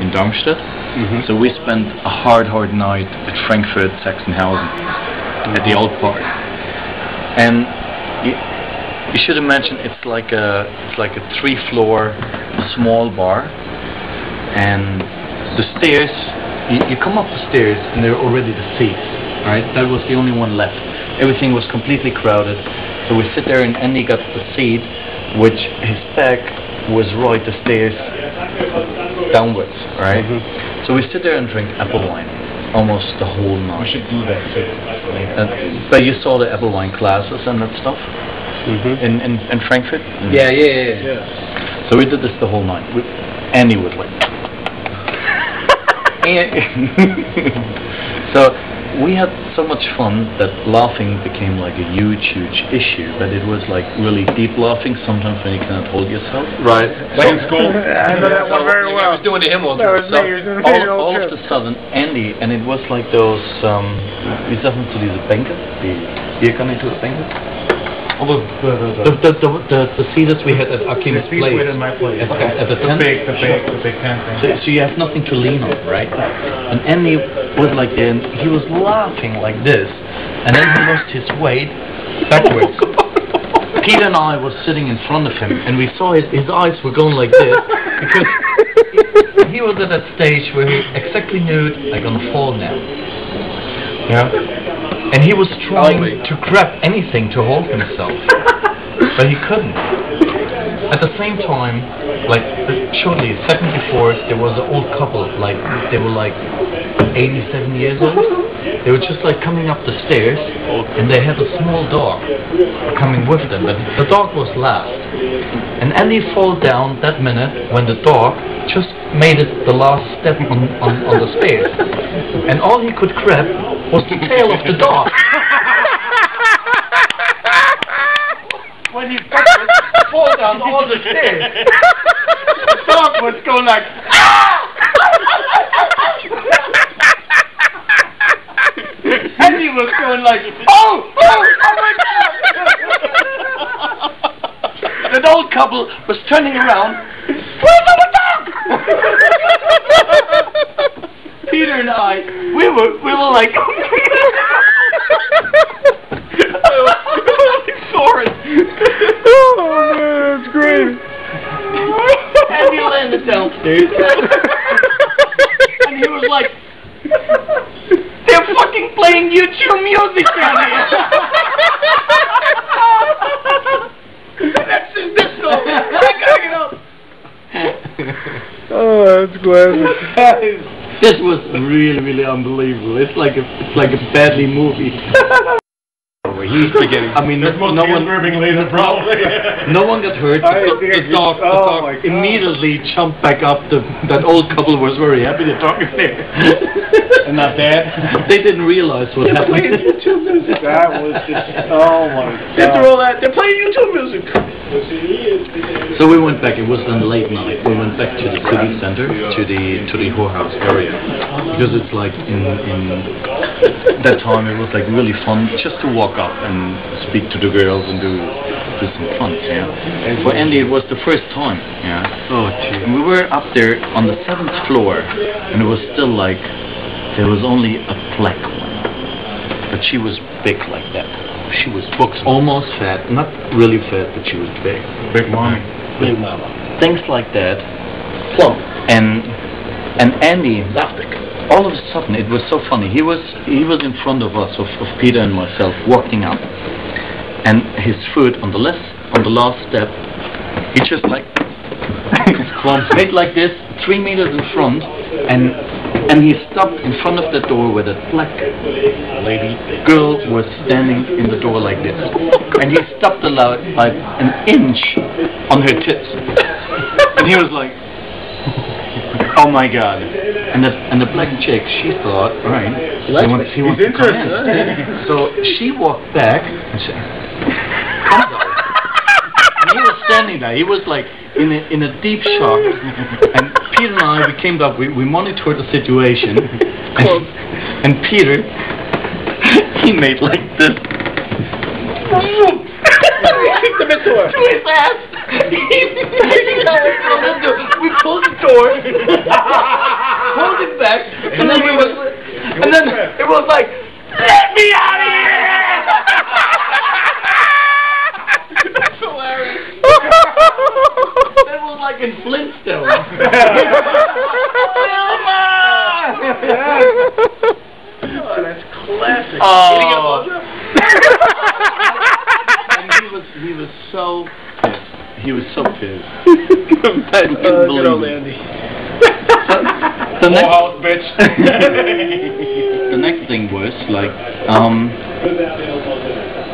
in Darmstadt. So we spent a hard night at Frankfurt, Sachsenhausen, at the old part. And you should imagine it's like a 3-floor small bar, and the stairs. You come up the stairs and there are already the seats. Right, that was the only one left. Everything was completely crowded. So we sit there, and Andy got the seat, which his back was right the stairs downwards, right? So we sit there and drink apple wine almost the whole night. We should do that too. But you saw the apple wine classes and that stuff in Frankfurt? Yeah. So we did this the whole night. Andy was like... So we had so much fun that laughing became like a huge issue, but it was like really deep laughing, sometimes when you cannot hold yourself. Right. Like in school? I know that one very well. I was doing the hymn all the time. All of a sudden, Andy, and it was like those, wie sagen zu diese Bänke? Hier kann ich zu Bänke? The seats we had at Akim's place. At the tent. The big tent. So you have nothing to lean on, right? And Andy was like, and he was laughing like this, and then he lost his weight backwards. Peter and I was sitting in front of him, and we saw his eyes were going like this, because he was at that stage where he exactly knew, I'm gonna fall now. Yeah. And he was trying to grab anything to hold himself, but he couldn't. At the same time, like shortly, second before, there was an old couple, like they were like 87 years old. They were just like coming up the stairs, and they had a small dog coming with them, but the dog was last. And Andy fell down that minute when the dog just made it the last step on the stairs, and all he could grab was the tail of the dog. When he fucking fall down all the stairs, the dog was going like, and he was going like, oh my God! That old couple was turning around. Where's our dog? Peter and I, we were like, oh man, that's great. And he landed downstairs, and he was like, they're fucking playing YouTube music down here. That's just disco. I gotta get up. Oh, that's classic. This was really unbelievable. It's like a badly movie. He's beginning. I mean, no one later, probably. No one got hurt. The dog immediately jumped back up. That old couple was very happy the dog is there. And not bad. They didn't realize what happened. That was just, oh my God. They're playing YouTube music. So we went back. It was then late night. We went back to the city center, to the whorehouse area, because it's like in that time it was like really fun just to walk up and speak to the girls and do some fun. Yeah. And for Andy it was the first time. Yeah. Oh gee. And we were up there on the 7th floor, and it was still like there was only a black one, but she was big like that. She was almost fat, not really fat, but she was big. Big mommy. Big mama. Things like that. Plump. And Andy, all of a sudden, it was so funny. He was in front of us, of Peter and myself, walking up, and his foot on the last step, he just like made like this, 3 meters in front, and he stopped in front of the door where that black girl was standing in the door like this. And he stopped like an inch on her tits. And he was like, oh my God. And the black chick, she thought, right, he wants to come in. So she walked back and said, come down. And he was standing there. He was like in a deep shock. And Peter and I, we came up, we monitored the situation, and Peter, he made like this. He kicked him into her. To his ass. We closed the door. Oh, that's classic. Oh. And he was so pissed. He was so pissed. Good old Andy. The next, house, bitch. the next thing was like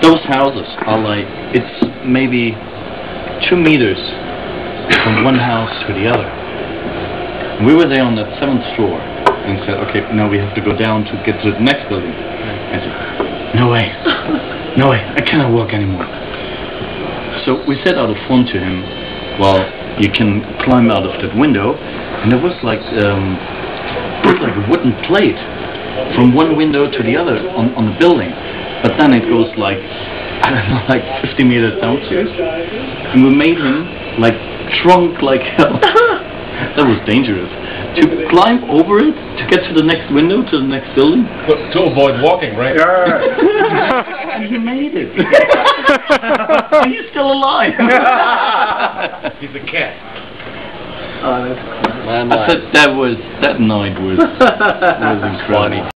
those houses are like it's maybe 2 meters from one house to the other. And we were there on that 7th floor and said, okay, now we have to go down to get to the next building. I said, no way, no way, I cannot walk anymore. So we said out of front to him, well, you can climb out of that window, and there was like a wooden plate from one window to the other on the building, but then it goes like, I don't know, like 50 meters downstairs, and we made him like drunk like hell. That was dangerous. To climb over it, to get to the next window, to the next building. To avoid walking, right? And he made it. He's still alive. He's a cat. Oh, that's I said that night was incredible.